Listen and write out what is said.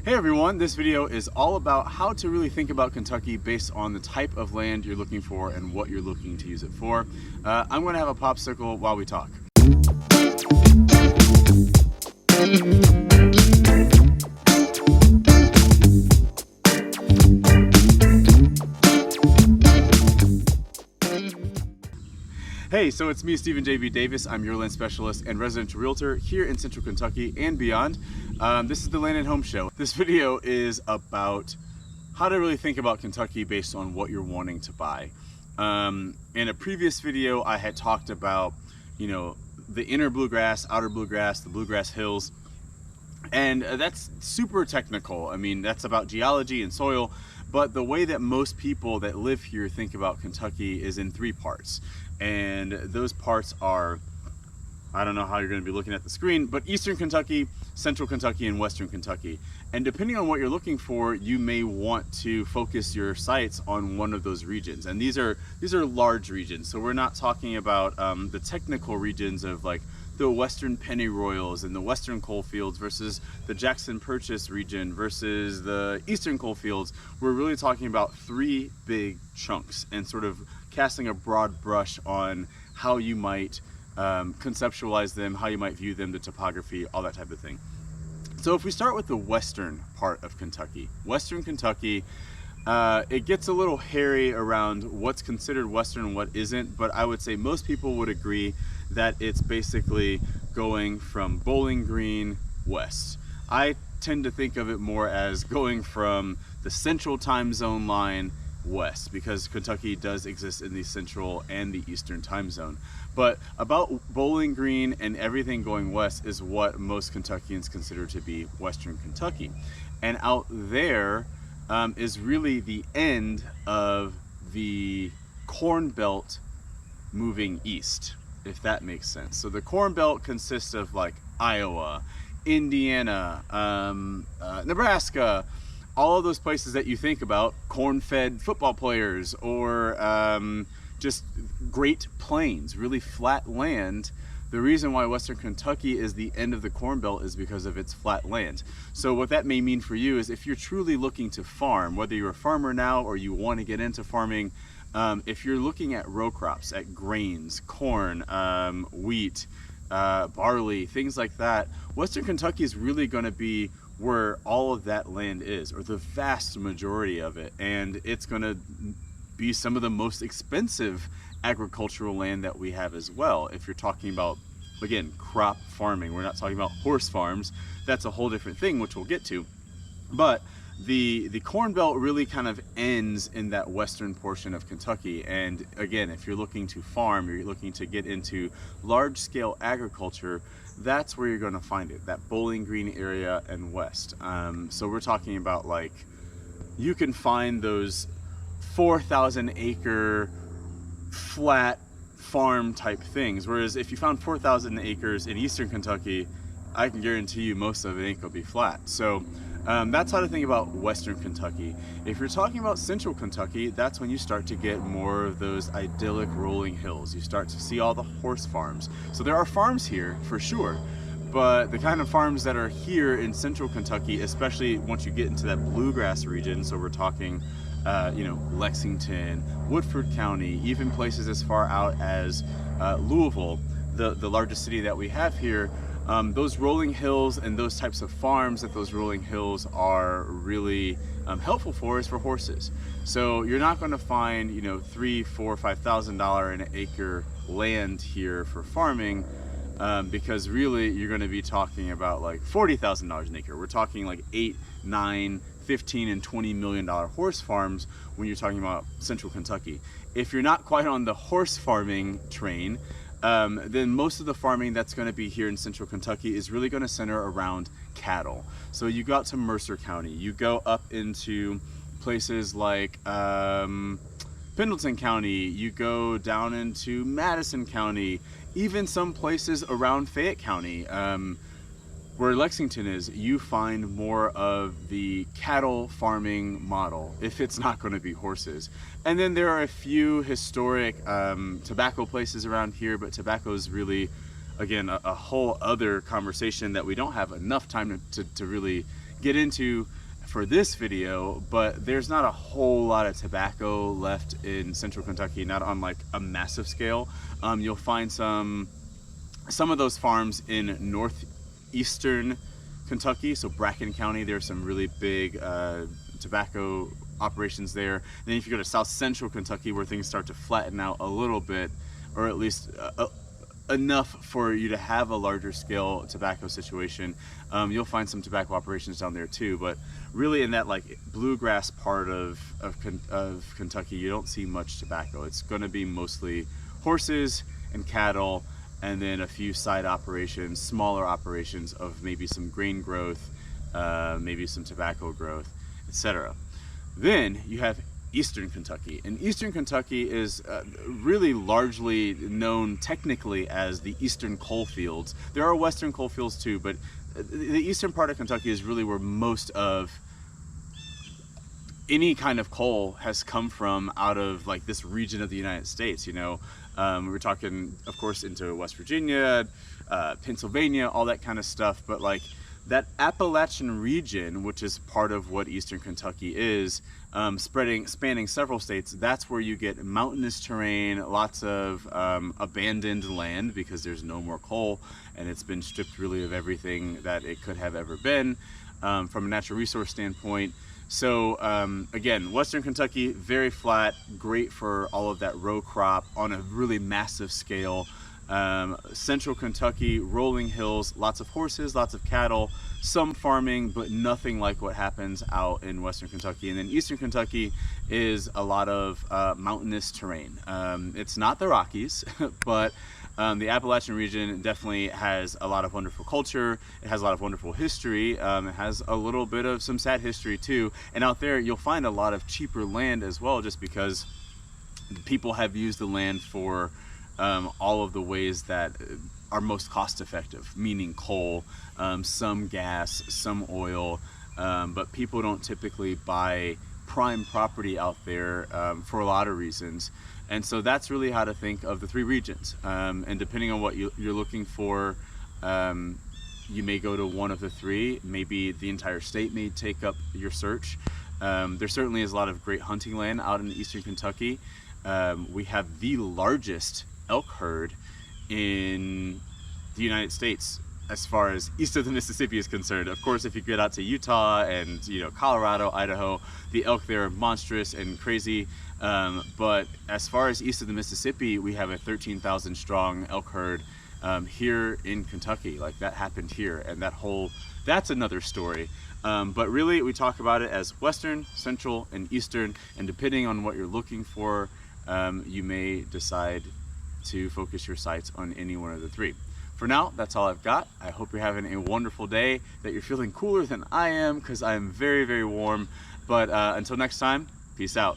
Hey everyone, this video is all about how to really think about Kentucky based on the type of land you're looking for and what you're looking to use it for. I'm going to have a popsicle while we talk. Hey, so it's me, Stephen J.B. Davis. I'm your land specialist and residential realtor here in Central Kentucky and beyond. This is the Land and Home Show. This video is about how to really think about Kentucky based on what you're wanting to buy. In a previous video, I had talked about, the inner bluegrass, outer bluegrass, the bluegrass hills, and that's super technical. I mean, that's about geology and soil, but the way that most people that live here think about Kentucky is in three parts. And those parts are, I don't know how you're going to be looking at the screen, but Eastern Kentucky, Central Kentucky, and Western Kentucky. And depending on what you're looking for, you may want to focus your sights on one of those regions. And these are large regions. So we're not talking about the technical regions of like the Western Pennyroyals and the Western Coalfields versus the Jackson Purchase region versus the Eastern Coalfields. We're really talking about three big chunks and sort of casting a broad brush on how you might conceptualize them, how you might view them, the topography, all that type of thing. So if we start with the western part of Kentucky, Western Kentucky, it gets a little hairy around what's considered Western and what isn't, but I would say most people would agree that it's basically going from Bowling Green west. I tend to think of it more as going from the central time zone line west, because Kentucky does exist in the central and the eastern time zone. But about Bowling Green and everything going west is what most Kentuckians consider to be Western Kentucky. And out there is really the end of the Corn Belt moving east, if that makes sense. So the Corn Belt consists of like Iowa, Indiana, Nebraska, all of those places that you think about, corn-fed football players, or just Great Plains, really flat land. The reason why Western Kentucky is the end of the Corn Belt is because of its flat land. So what that may mean for you is if you're truly looking to farm, whether you're a farmer now or you want to get into farming, if you're looking at row crops, at grains, corn, wheat, barley, things like that, Western Kentucky is really going to be where all of that land is, or the vast majority of it. And it's going to be some of the most expensive agricultural land that we have as well. If you're talking about, again, crop farming, we're not talking about horse farms. That's a whole different thing, which we'll get to. But the Corn Belt really kind of ends in that western portion of Kentucky. And again, if you're looking to farm, you're looking to get into large-scale agriculture, that's where you're going to find it, that Bowling Green area and west. So we're talking about, like, you can find those 4,000 acre flat farm type things, whereas if you found 4,000 acres in Eastern Kentucky, I can guarantee you most of it ain't gonna be flat. So that's how to think about Western Kentucky. If you're talking about Central Kentucky, that's when you start to get more of those idyllic rolling hills. You start to see all the horse farms. So there are farms here for sure, but the kind of farms that are here in Central Kentucky, especially once you get into that bluegrass region, so we're talking Lexington, Woodford County, even places as far out as Louisville, the largest city that we have here, those rolling hills and those types of farms that those rolling hills are really helpful for is for horses. So you're not going to find $3,000, $4,000, $5,000 an acre land here for farming, because really you're going to be talking about like $40,000 an acre. We're talking like 8, 9, 15 and $20 million horse farms when you're talking about Central Kentucky. If you're not quite on the horse farming train, then most of the farming that's going to be here in Central Kentucky is really going to center around cattle. So you go out to Mercer County, you go up into places like Pendleton County, you go down into Madison County, even some places around Fayette County, where Lexington is, you find more of the cattle farming model, if it's not going to be horses. And then there are a few historic tobacco places around here, but tobacco is really, again, a whole other conversation that we don't have enough time to really get into for this video, but there's not a whole lot of tobacco left in central Kentucky, not on like a massive scale. You'll find some of those farms in northeastern Kentucky, so Bracken County. There's some really big tobacco operations there. And then if you go to south central Kentucky, where things start to flatten out a little bit, or at least enough for you to have a larger scale tobacco situation, you'll find some tobacco operations down there too. But really in that like bluegrass part of Kentucky, you don't see much tobacco. It's going to be mostly horses and cattle, and then a few side operations, smaller operations of maybe some grain growth, maybe some tobacco growth, etc. Then you have Eastern Kentucky, and Eastern Kentucky is really largely known technically as the Eastern coal fields. There are Western coal fields too, but the eastern part of Kentucky is really where most of any kind of coal has come from out of like this region of the United States. You know, we're talking, of course, into West Virginia, Pennsylvania, all that kind of stuff, but like that Appalachian region, which is part of what Eastern Kentucky is, spanning several states, that's where you get mountainous terrain, lots of abandoned land because there's no more coal and it's been stripped really of everything that it could have ever been from a natural resource standpoint. So again, Western Kentucky, very flat, great for all of that row crop on a really massive scale. Central Kentucky, rolling hills, lots of horses, lots of cattle, some farming, but nothing like what happens out in Western Kentucky. And then Eastern Kentucky is a lot of mountainous terrain. It's not the Rockies, but the Appalachian region definitely has a lot of wonderful culture. It has a lot of wonderful history. It has a little bit of some sad history too. And out there you'll find a lot of cheaper land as well, just because people have used the land for all of the ways that are most cost effective, meaning coal, some gas, some oil, but people don't typically buy prime property out there for a lot of reasons. And so that's really how to think of the three regions. And depending on what you're looking for, you may go to one of the three. Maybe the entire state may take up your search. There certainly is a lot of great hunting land out in eastern Kentucky. We have the largest elk herd in the United States as far as east of the Mississippi is concerned. Of course, if you get out to Utah and Colorado, Idaho, the elk there are monstrous and crazy. But as far as east of the Mississippi, we have a 13,000 strong elk herd here in Kentucky. Like that happened here, and that's another story. But really, we talk about it as Western, Central, and Eastern, and depending on what you're looking for, you may decide to focus your sights on any one of the three. For now, that's all I've got. I hope you're having a wonderful day, that you're feeling cooler than I am, because I am very, very warm. But until next time, peace out.